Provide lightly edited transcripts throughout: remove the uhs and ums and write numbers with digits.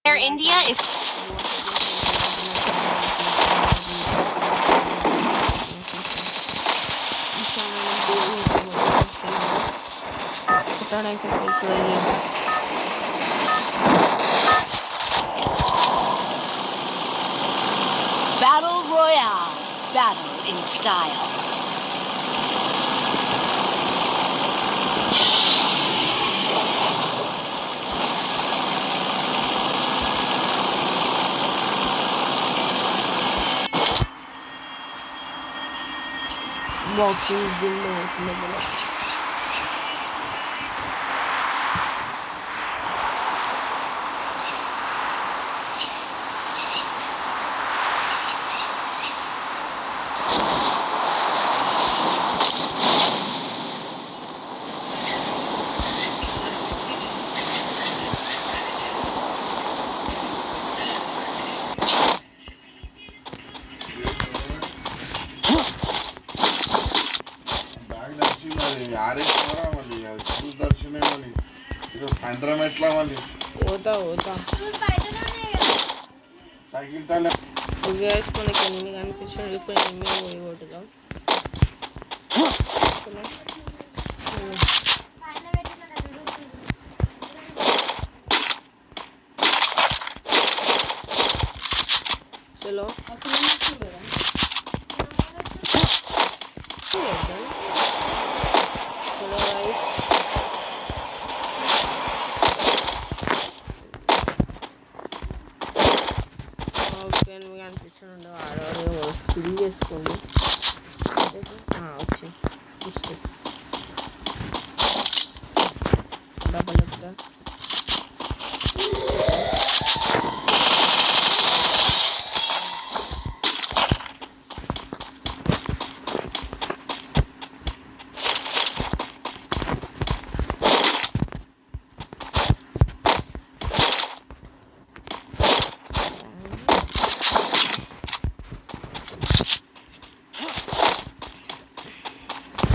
Air India is Battle Royale. Battle in style. Boxing gym में उठने बोला होता साइकिल ताले गैस कोने के एनिमी కనిపించాడు ఇప్పుడు ఎనిమి పోయి కొట్టుగా चलो चलो गाइस కనిపించండి ఆడవాడు ఫిల్ చేసుకోండి వచ్చి డబల్ ఎత్తా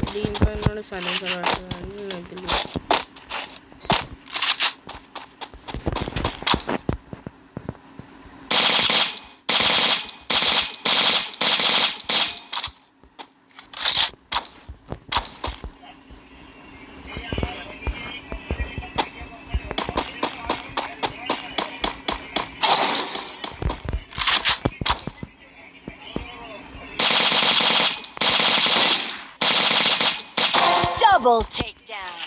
దీనిపైన సైలెన్సర్ పడుతుందని నాకు తెలియదు double takedown.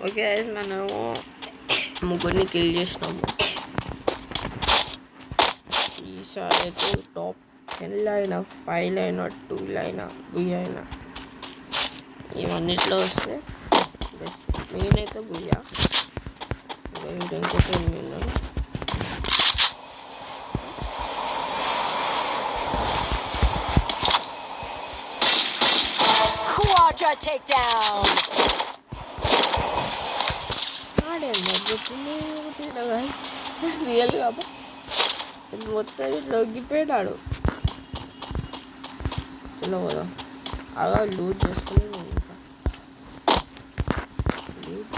ఓకే గైస్ మనము ముగ్గురిని కిల్ చేసినాము ఈసారి అయితే టాప్ 10 అయినా 5 అయినా 2 అయినా 3 అయినా ఇవన్నిట్లో వస్తే మెయిన్ అయితే బుయ్యా ఇంకొకటి ఉన్నాను Quadra takedown. రియల్ బాబా మొత్తం లొంగిపోయినాడు చలో పోదాం అలా లూట్ చేసుకుని ఇంకా లూట్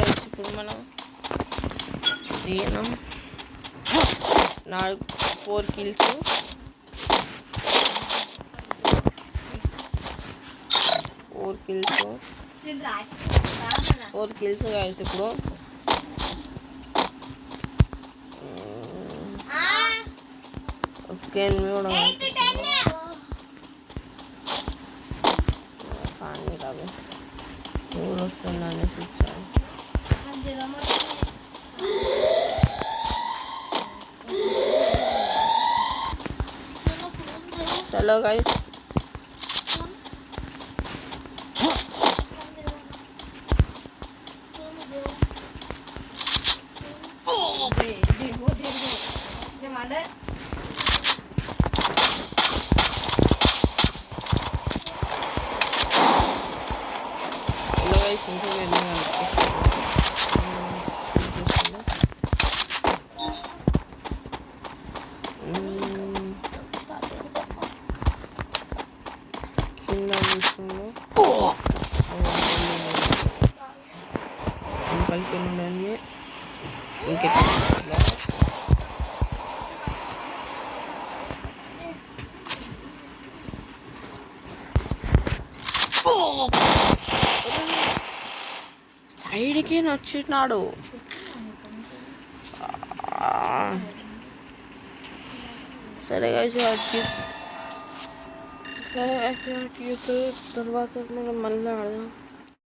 గైస్ ఇప్పుడు మనం దిగినాం 4 కిల్స్ 4 కిల్స్ గైస్ ఇప్పుడు ఓకే కూడా కానీ రాదు ఊరు వస్తుందని చూసాను చలో గైస్ సైడ్కి నచ్చినాడు సరే గైస్ తర్వాత మనం మళ్ళీ ఆడదాం